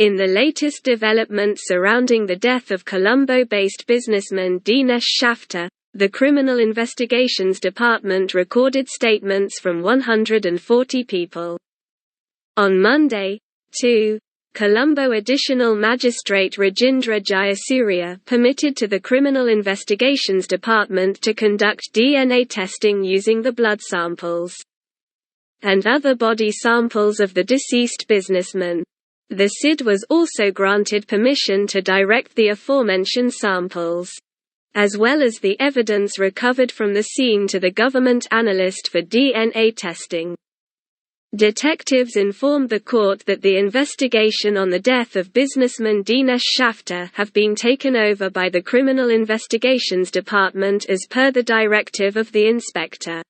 In the latest development surrounding the death of Colombo-based businessman Dinesh Schaffter, the Criminal Investigations Department recorded statements from 140 people. On Monday, 2. Colombo Additional Magistrate Rajendra Jayasuriya permitted to the Criminal Investigations Department to conduct DNA testing using the blood samples and other body samples of the deceased businessman. The CID was also granted permission to direct the aforementioned samples, as well as the evidence recovered from the scene, to the government analyst for DNA testing. Detectives informed the court that the investigation on the death of businessman Dinesh Schaffter have been taken over by the Criminal Investigations Department as per the directive of the Inspector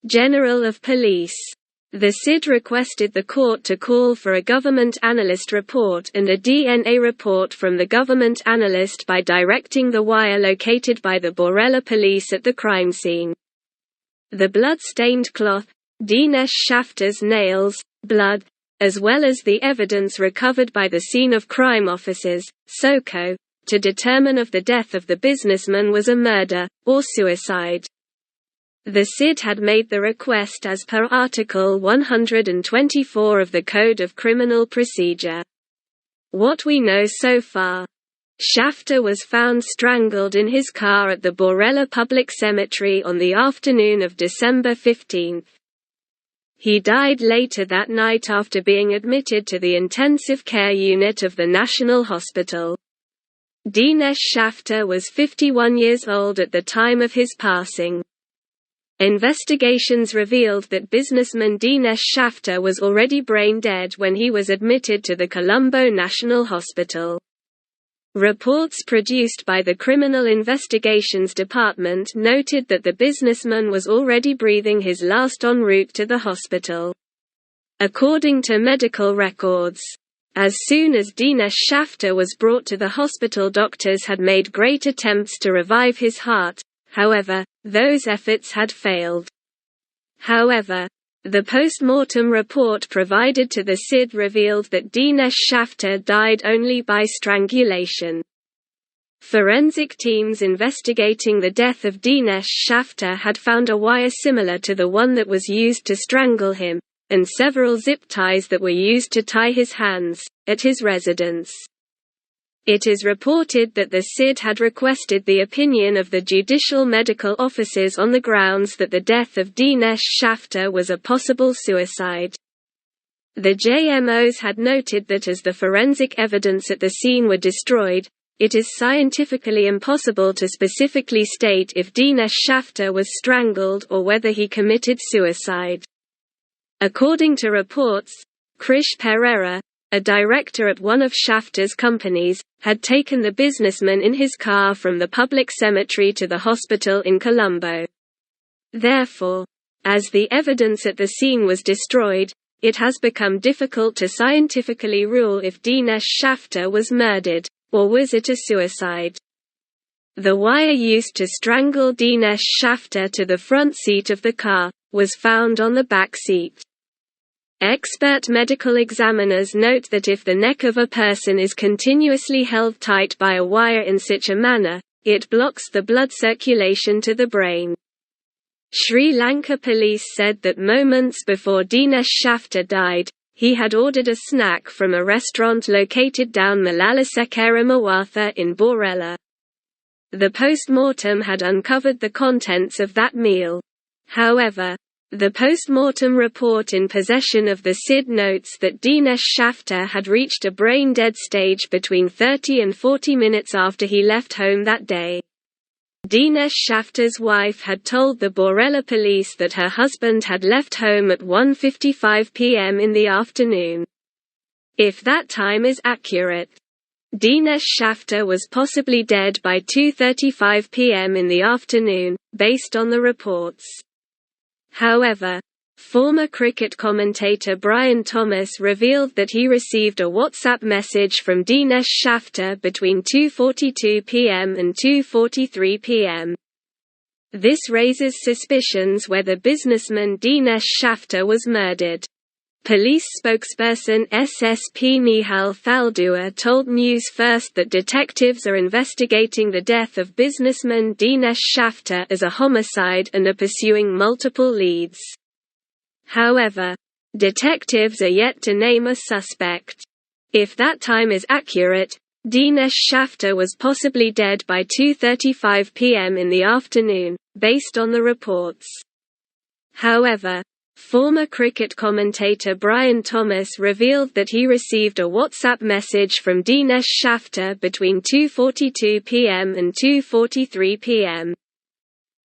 General of Police. The CID requested the court to call for a government analyst report and a DNA report from the government analyst by directing the wire located by the Borella police at the crime scene. The blood-stained cloth, Dinesh Schaffter's nails, blood, as well as the evidence recovered by the scene of crime officers, SOCO, to determine if the death of the businessman was a murder or suicide. The CID had made the request as per Article 124 of the Code of Criminal Procedure. What we know so far. Schaffter was found strangled in his car at the Borella Public Cemetery on the afternoon of December 15. He died later that night after being admitted to the intensive care unit of the National Hospital. Dinesh Schaffter was 51 years old at the time of his passing. Investigations revealed that businessman Dinesh Schaffter was already brain dead when he was admitted to the Colombo National Hospital. Reports produced by the Criminal Investigations Department noted that the businessman was already breathing his last en route to the hospital. According to medical records, as soon as Dinesh Schaffter was brought to the hospital, doctors had made great attempts to revive his heart. However, those efforts had failed. However, the post-mortem report provided to the CID revealed that Dinesh Schaffter died only by strangulation. Forensic teams investigating the death of Dinesh Schaffter had found a wire similar to the one that was used to strangle him, and several zip ties that were used to tie his hands, at his residence. It is reported that the CID had requested the opinion of the judicial medical officers on the grounds that the death of Dinesh Schaffter was a possible suicide. The JMOs had noted that as the forensic evidence at the scene were destroyed, it is scientifically impossible to specifically state if Dinesh Schaffter was strangled or whether he committed suicide. According to reports, Krish Pereira, a director at one of Schaffter's companies, had taken the businessman in his car from the public cemetery to the hospital in Colombo. Therefore, as the evidence at the scene was destroyed, it has become difficult to scientifically rule if Dinesh Schaffter was murdered, or was it a suicide. The wire used to strangle Dinesh Schaffter to the front seat of the car was found on the back seat. Expert medical examiners note that if the neck of a person is continuously held tight by a wire in such a manner, it blocks the blood circulation to the brain. Sri Lanka police said that moments before Dinesh Schaffter died, he had ordered a snack from a restaurant located down Malalasekera Mawatha in Borella. The post-mortem had uncovered the contents of that meal. However, the post-mortem report in possession of the CID notes that Dinesh Schaffter had reached a brain-dead stage between 30 and 40 minutes after he left home that day. Dinesh Schaffter's wife had told the Borella police that her husband had left home at 1:55 p.m. in the afternoon. If that time is accurate, Dinesh Schaffter was possibly dead by 2:35 p.m. in the afternoon, based on the reports. However, former cricket commentator Brian Thomas revealed that he received a WhatsApp message from Dinesh Schaffter between 2:42 p.m. and 2:43 p.m. This raises suspicions whether businessman Dinesh Schaffter was murdered. Police spokesperson SSP Michal Thaldua told News First that detectives are investigating the death of businessman Dinesh Schaffter as a homicide and are pursuing multiple leads. However, detectives are yet to name a suspect. If that time is accurate, Dinesh Schaffter was possibly dead by 2:35 p.m. in the afternoon, based on the reports. However, former cricket commentator Brian Thomas revealed that he received a WhatsApp message from Dinesh Schaffter between 2:42 p.m. and 2:43 p.m.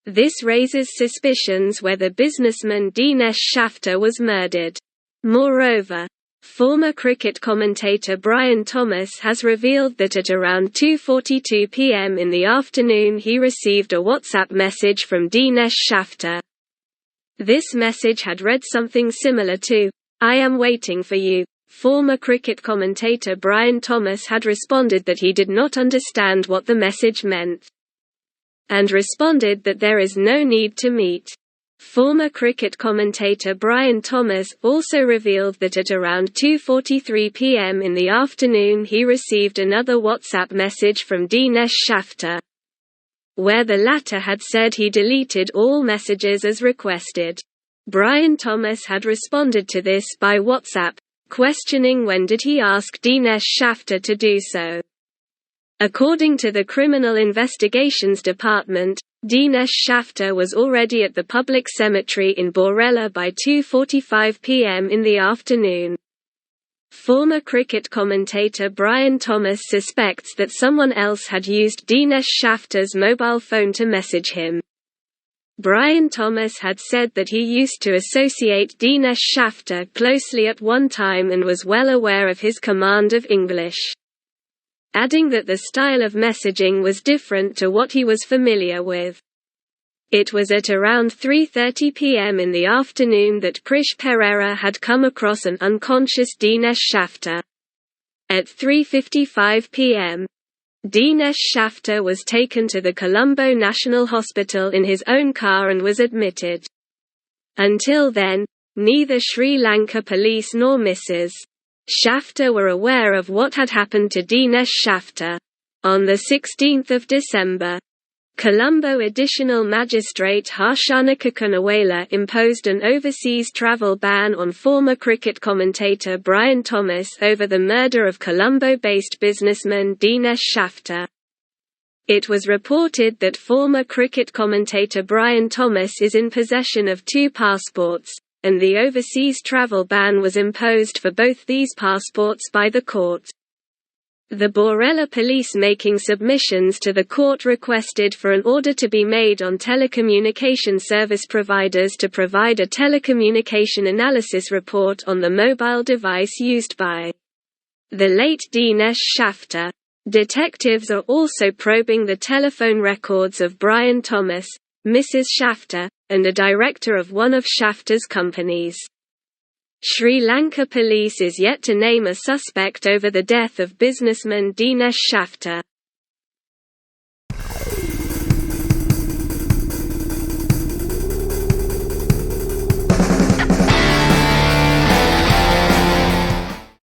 This raises suspicions whether businessman Dinesh Schaffter was murdered. Moreover, former cricket commentator Brian Thomas has revealed that at around 2:42 p.m. in the afternoon he received a WhatsApp message from Dinesh Schaffter. This message had read something similar to, "I am waiting for you." Former cricket commentator Brian Thomas had responded that he did not understand what the message meant, and responded that there is no need to meet. Former cricket commentator Brian Thomas also revealed that at around 2:43 p.m. in the afternoon he received another WhatsApp message from Dinesh Schaffter, where the latter had said he deleted all messages as requested. Brian Thomas had responded to this by WhatsApp, questioning when did he ask Dinesh Schaffter to do so. According to the Criminal Investigations Department, Dinesh Schaffter was already at the public cemetery in Borella by 2:45 p.m. in the afternoon. Former cricket commentator Brian Thomas suspects that someone else had used Dinesh Schaffter's mobile phone to message him. Brian Thomas had said that he used to associate Dinesh Schaffter closely at one time and was well aware of his command of English, adding that the style of messaging was different to what he was familiar with. It was at around 3:30 p.m. in the afternoon that Krish Pereira had come across an unconscious Dinesh Schaffter. At 3:55 p.m., Dinesh Schaffter was taken to the Colombo National Hospital in his own car and was admitted. Until then, neither Sri Lanka police nor Mrs. Schaffter were aware of what had happened to Dinesh Schaffter. On 16 December, Colombo Additional Magistrate Harshana Kakunawala imposed an overseas travel ban on former cricket commentator Brian Thomas over the murder of Colombo-based businessman Dinesh Schaffter. It was reported that former cricket commentator Brian Thomas is in possession of 2 passports, and the overseas travel ban was imposed for both these passports by the court. The Borella police making submissions to the court requested for an order to be made on telecommunication service providers to provide a telecommunication analysis report on the mobile device used by the late Dinesh Schaffter. Detectives are also probing the telephone records of Brian Thomas, Mrs. Schaffter, and a director of one of Schaffter's companies. Sri Lanka police is yet to name a suspect over the death of businessman Dinesh Schaffter.